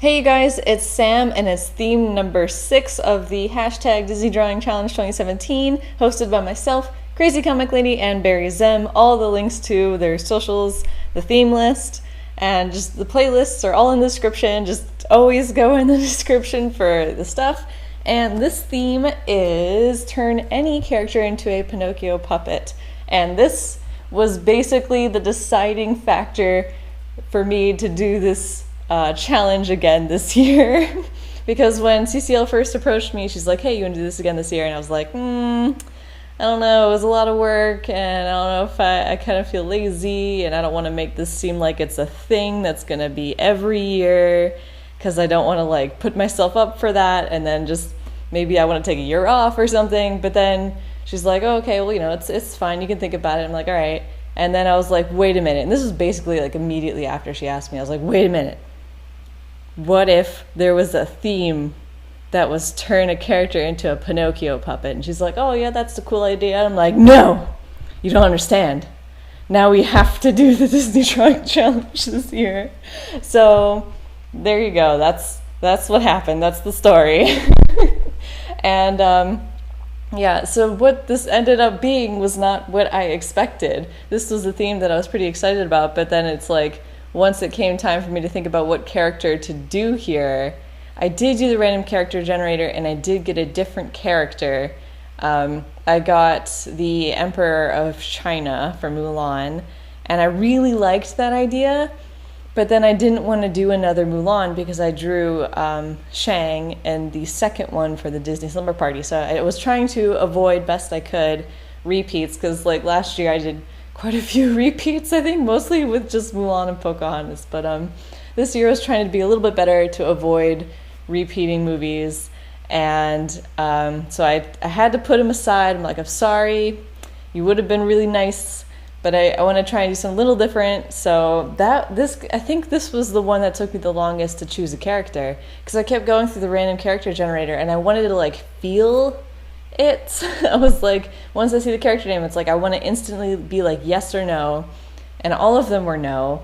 Hey you guys, it's Sam and it's theme number 6 of the hashtag Disney Drawing Challenge 2017, hosted by myself, Crazy Comic Lady, and Barry Zem. All the links to their socials, the theme list, and just the playlists are all in the description. Just always go in the description for the stuff. And this theme is turn any character into a Pinocchio puppet. And this was basically the deciding factor for me to do this challenge again this year. Because when CCL first approached me, she's like, hey, you want to do this again this year? And I was like, I don't know, it was a lot of work, and I don't know if I kind of feel lazy, and I don't want to make this seem like it's a thing that's going to be every year, because I don't want to like put myself up for that, and then just maybe I want to take a year off or something. But then she's like, oh, okay, well, it's fine, you can think about it. I'm like, all right. And then I was like, wait a minute, and this was basically like immediately after she asked me, I was like, wait a minute. What if there was a theme that was turn a character into a Pinocchio puppet? And she's like, oh yeah, that's a cool idea. And I'm like, no, you don't understand. Now we have to do the Disney Drawing Challenge this year. So there you go. That's what happened. That's the story. And yeah, so what this ended up being was not what I expected. This was a theme that I was pretty excited about, but then it's like, once it came time for me to think about what character to do here, I did do the random character generator, and I did get a different character. I got the Emperor of China from Mulan, and I really liked that idea, but then I didn't want to do another Mulan because I drew Shang and the second one for the Disney Slumber Party. So I was trying to avoid best I could repeats, because like last year I did quite a few repeats, I think, mostly with just Mulan and Pocahontas. But this year I was trying to be a little bit better to avoid repeating movies. And so I had to put him aside. I'm like, I'm sorry, you would have been really nice, but I want to try and do something a little different. So I think this was the one that took me the longest to choose a character, because I kept going through the random character generator, and I wanted to like feel it. I was like, once I see the character name, it's like I want to instantly be like yes or no, and all of them were no,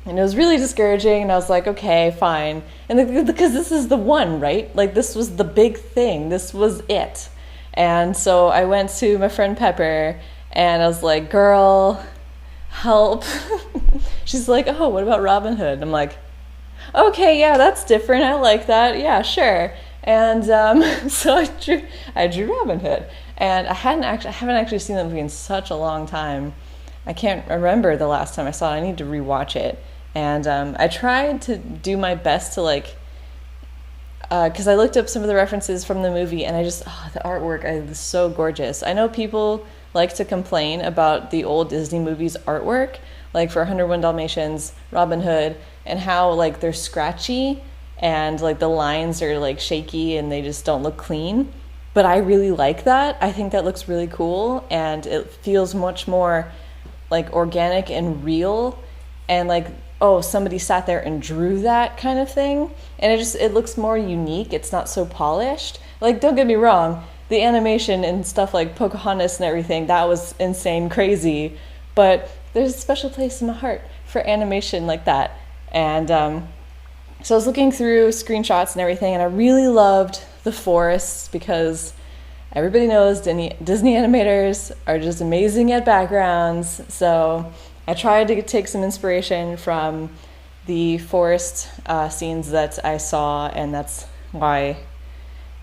and it was really discouraging. And I was like, okay, fine, and because this is the one, right? Like this was the big thing, this was it. And so I went to my friend Pepper, and I was like, girl, help. She's like, oh, what about Robin Hood? I'm like, okay, yeah, that's different, I like that, yeah, sure. And so I drew Robin Hood, and I haven't actually seen that movie in such a long time. I can't remember the last time I saw it. I need to rewatch it. And I tried to do my best to like, because I looked up some of the references from the movie, and the artwork is so gorgeous. I know people like to complain about the old Disney movies artwork, like for 101 Dalmatians, Robin Hood, and how like they're scratchy, and like the lines are like shaky and they just don't look clean. But I really like that. I think that looks really cool, and it feels much more like organic and real, and like, oh, somebody sat there and drew that kind of thing. And it looks more unique. It's not so polished. Like, don't get me wrong, the animation and stuff like Pocahontas and everything, that was insane crazy, but there's a special place in my heart for animation like that. And so I was looking through screenshots and everything, and I really loved the forests, because everybody knows Disney animators are just amazing at backgrounds. So I tried to take some inspiration from the forest scenes that I saw, and that's why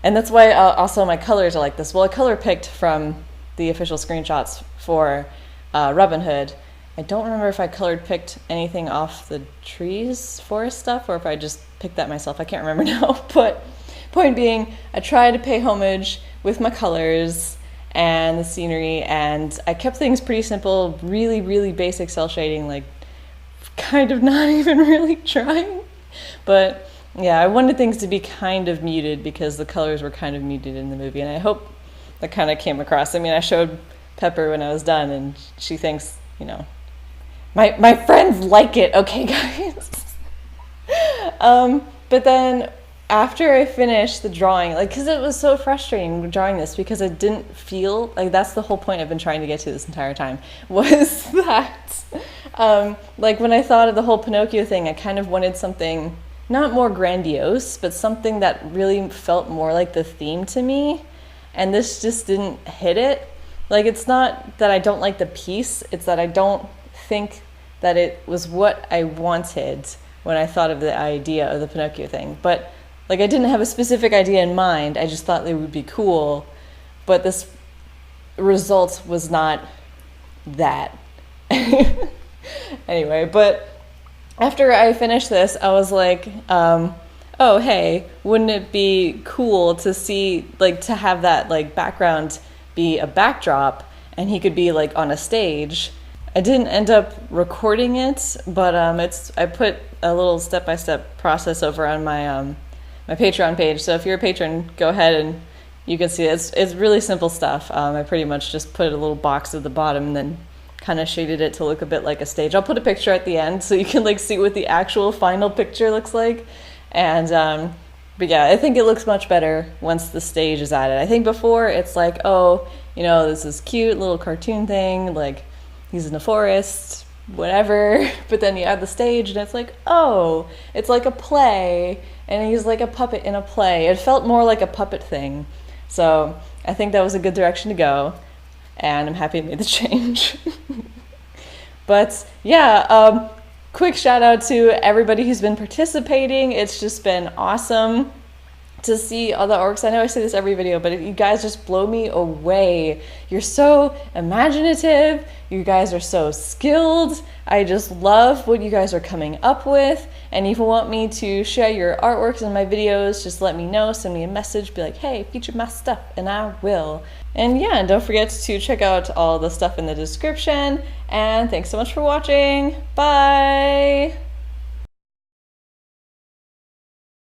also my colors are like this. Well, I color picked from the official screenshots for Robin Hood. I don't remember if I colored picked anything off the trees, forest stuff, or if I just picked that myself. I can't remember now. But point being, I tried to pay homage with my colors and the scenery, and I kept things pretty simple, really, really basic cell shading, like kind of not even really trying. But yeah, I wanted things to be kind of muted because the colors were kind of muted in the movie, and I hope that kind of came across. I mean, I showed Pepper when I was done, and she thinks, my friends like it, okay, guys? But then after I finished the drawing, like, because it was so frustrating drawing this, because I didn't feel, like, that's the whole point I've been trying to get to this entire time, was that, like, when I thought of the whole Pinocchio thing, I kind of wanted something not more grandiose, but something that really felt more like the theme to me. And this just didn't hit it. Like, it's not that I don't like the piece, it's that I don't think that it was what I wanted when I thought of the idea of the Pinocchio thing. But like, I didn't have a specific idea in mind, I just thought it would be cool, but this result was not that. Anyway, but after I finished this, I was like, oh, hey, wouldn't it be cool to see, like, to have that, like, background be a backdrop and he could be, like, on a stage. I didn't end up recording it, but I put a little step-by-step process over on my my Patreon page. So if you're a patron, go ahead and you can see it. It's really simple stuff. I pretty much just put a little box at the bottom and then kind of shaded it to look a bit like a stage. I'll put a picture at the end so you can like see what the actual final picture looks like. And but yeah, I think it looks much better once the stage is added. I think before it's like, oh, you know, this is cute little cartoon thing, like he's in the forest, whatever. But then you add the stage and it's like, oh, it's like a play and he's like a puppet in a play. It felt more like a puppet thing. So I think that was a good direction to go, and I'm happy I made the change. But yeah, quick shout out to everybody who's been participating. It's just been awesome to see all the orcs. I know I say this every video, but you guys just blow me away. You're so imaginative. You guys are so skilled. I just love what you guys are coming up with. And if you want me to share your artworks in my videos, just let me know. Send me a message. Be like, hey, feature my stuff, and I will. And yeah, and don't forget to check out all the stuff in the description. And thanks so much for watching. Bye!